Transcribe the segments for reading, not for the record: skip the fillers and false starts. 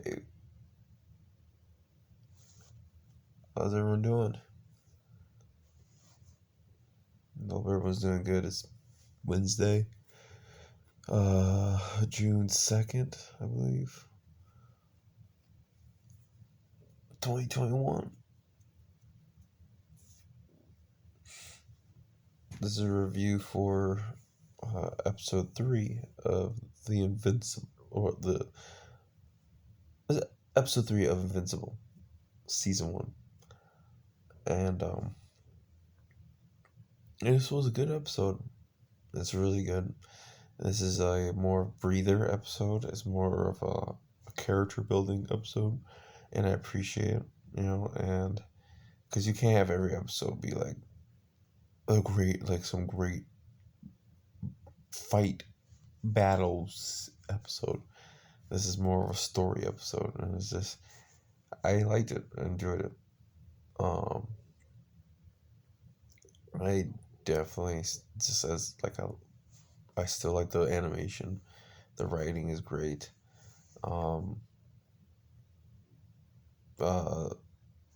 Hey, how's everyone doing? Hope everyone's doing good. It's Wednesday, June 2nd, I believe, 2021. This is a review for episode 3 of the Invincible, or the is it episode 3 of Invincible, season 1. And this was a good episode. It's really good. This is a more breather episode. It's more of a character building episode, and I appreciate it, and because you can't have every episode be like some great fight battles episode. This is more of a story episode, and it's just I liked it. I enjoyed it. Um, I definitely just as like I still like the animation. The writing is great. Um, uh,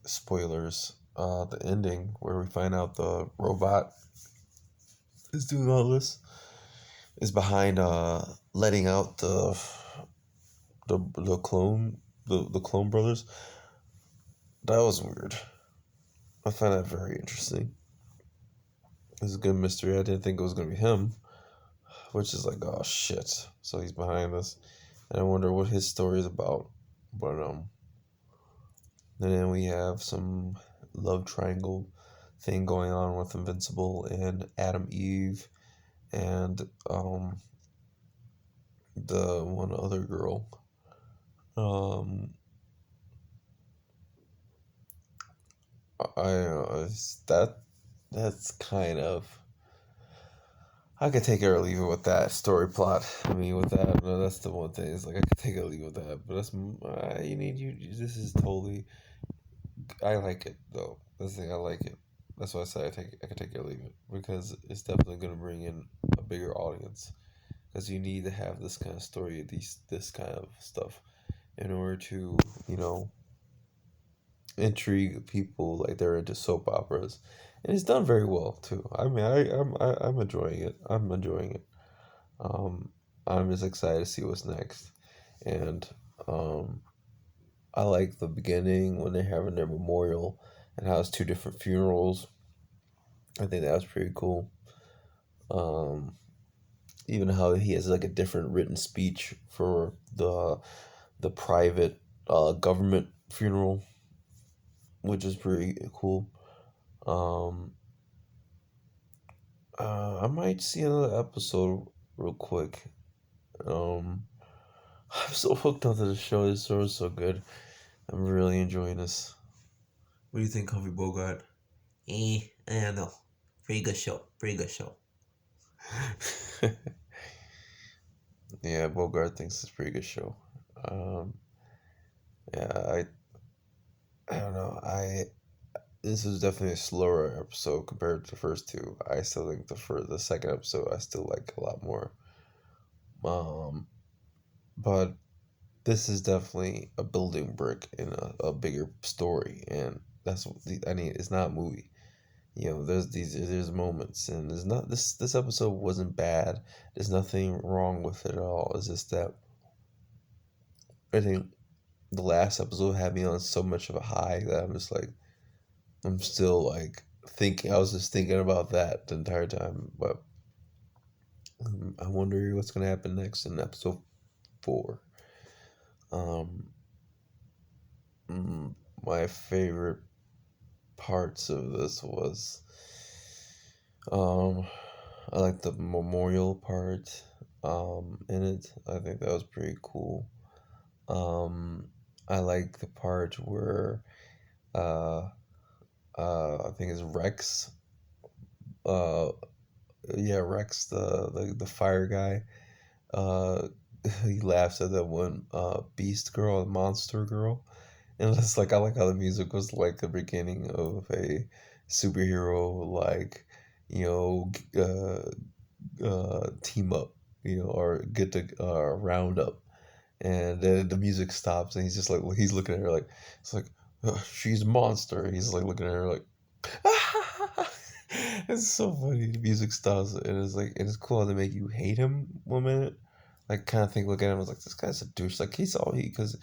Spoilers. The ending where we find out the robot is doing all this is behind letting out the clone the clone brothers. That was weird. I find that very interesting. It's a good mystery. I didn't think it was gonna be him, which is like, oh shit. So he's behind this, and I wonder what his story is about. But and then we have some love triangle thing going on with Invincible and Adam Eve and the one other girl. Um, that's kind of I could take it or leave it with that story plot. I mean, with that, no, that's the one thing. It's like I could take it or leave it with that, but that's you need you. This is totally. I like it though. This thing I like it. That's why I say I could take it or leave it because it's definitely gonna bring in a bigger audience. Because you need to have this kind of story, this kind of stuff, in order to intrigue people like they're into soap operas, and it's done very well too. I mean, I'm enjoying it. I'm enjoying it. Um, I'm just excited to see what's next, and um, I like the beginning when they're having their memorial and how it's two different funerals. I think that was pretty cool. Um, Even how he has like a different written speech for the private government funeral, which is pretty cool. Um, I might see another episode real quick. Um, I'm so hooked onto the show. This show is so good. I'm really enjoying this. What do you think, Humphrey Bogart? I don't know. Pretty good show. Pretty good show. Yeah, Bogart thinks it's a pretty good show. Um, yeah, I don't know. This is definitely a slower episode compared to the first two. I still think the second episode I still like a lot more. Um, but this is definitely a building brick in a bigger story, and that's what I mean. It's not a movie. There's moments, and there's not this episode wasn't bad. There's nothing wrong with it at all. It's just that I think the last episode had me on so much of a high that I'm still like thinking. I was just thinking about that the entire time, but I wonder what's gonna happen next in episode 4. Um, mm, my favorite parts of this was um, I like the memorial part in it. I think that was pretty cool. Um, I like the part where uh, I think it's Rex. Uh, yeah, Rex, the fire guy. Uh, he laughs at that one beast girl, monster girl, and it's like I like how the music was like the beginning of a superhero like you know team up, or get to round up. And then the music stops, and he's just like he's looking at her like it's like she's a monster. He's like looking at her like it's so funny. The music stops, and it's cool how they make you hate him 1 minute. Like kind of think, look at him, I was like, this guy's a douche. Like he's all he because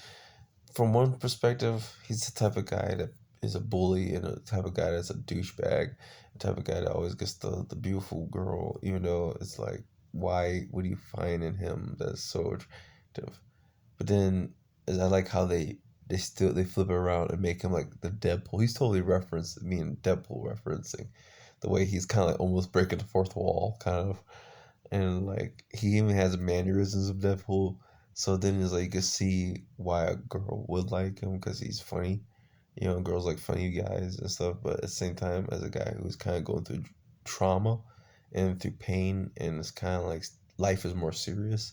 from one perspective, he's the type of guy that is a bully and a type of guy that's a douchebag, the type of guy that always gets the beautiful girl, even though it's like, why would you find in him that's so attractive? But then is I like how they flip it around and make him like the Deadpool. He's totally referenced me and Deadpool referencing the way he's kind of like almost breaking the fourth wall, kind of, and like he even has mannerisms of Deadpool. So then it's like you can see why a girl would like him because he's funny. You know, girls like funny guys and stuff. But at the same time, as a guy who's kind of going through trauma and through pain, and it's kind of like life is more serious.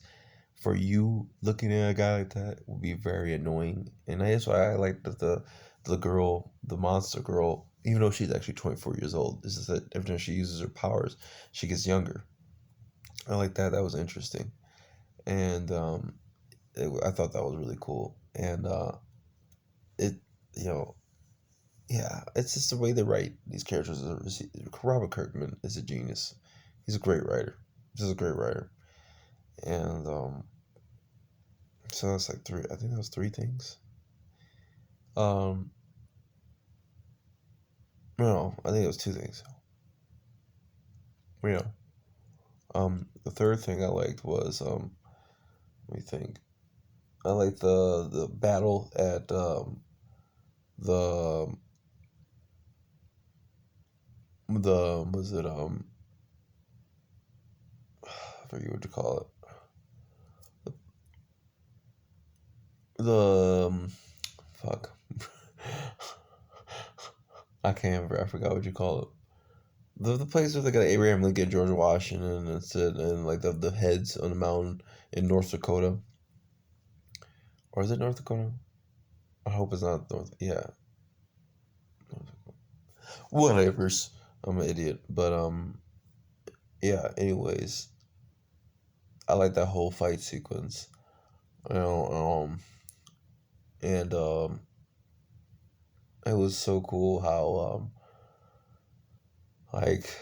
For you looking at a guy like that would be very annoying, and that's why I like that the girl, the monster girl, even though she's actually 24 years old, is just that every time she uses her powers, she gets younger. I like that. That was interesting, and I thought that was really cool. And it, you know, yeah, it's just the way they write these characters. Robert Kirkman is a genius. He's a great writer. He's a great writer, and so that's like three. I think that was three things. Um, no, I think it was two things. Yeah. The third thing I liked was let me think. I liked the battle at the the was it I forget what you call it. The fuck. I can't remember. I forgot what you call it. The place where they got Abraham Lincoln, George Washington, and sit and like the heads on the mountain in North Dakota, or is it North Dakota? I hope it's not North. Yeah, whatever's. I'm an idiot, but yeah. Anyways, I like that whole fight sequence. You know, and it was so cool how like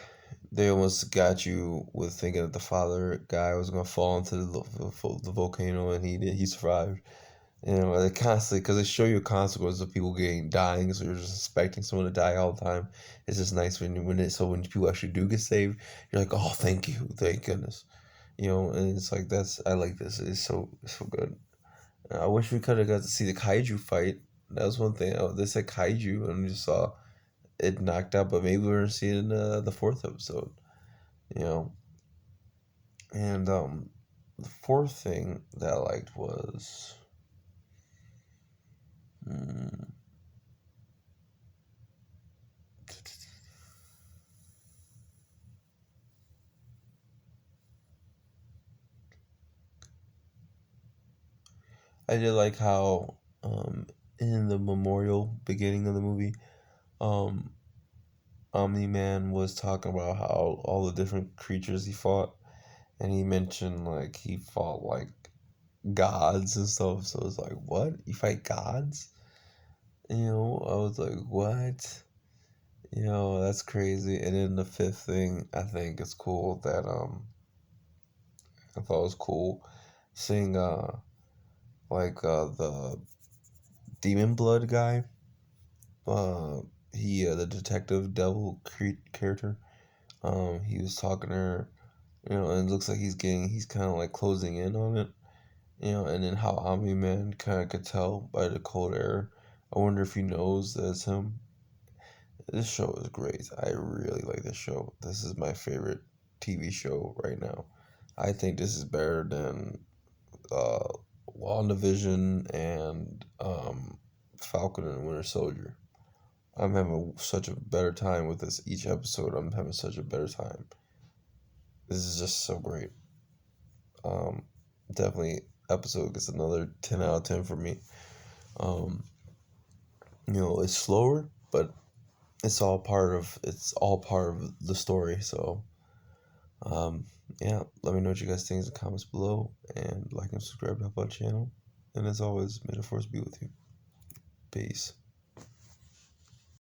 they almost got you with thinking that the father guy was gonna fall into the volcano, and he survived. You know, they constantly because they show you consequences of people dying, so you're just expecting someone to die all the time. It's just nice when people actually do get saved, you're like, oh, thank goodness, you know. And it's like that's I like this. It's so good. I wish we could have got to see the kaiju fight. That was one thing. They said kaiju, and we just saw it knocked out. But maybe we're gonna see it in the fourth episode. You know, and the fourth thing that I liked was. Hmm, I did like how in the memorial beginning of the movie, um, Omni Man was talking about how all the different creatures he fought, and he mentioned like he fought like gods and stuff. So it's like, what? You fight gods? You know, I was like, what? You know, that's crazy. And then the fifth thing, I think it's cool that I thought it was cool seeing the demon blood guy. Uh, the detective devil character. He was talking to her, you know, and it looks like he's kind of like closing in on it, you know, and then how Omni Man kind of could tell by the cold air. I wonder if he knows that it's him. This show is great. I really like this show. This is my favorite TV show right now. I think this is better than uh, WandaVision and Falcon and Winter Soldier. I'm having such a better time with this each episode. I'm having such a better time. This is just so great. Um, Definitely episode gets another 10 out of 10 for me. Um, you know, it's slower, but it's all part of the story. So, um, yeah, let me know what you guys think in the comments below, and like and subscribe to help out the channel. And as always, may the force be with you. Peace.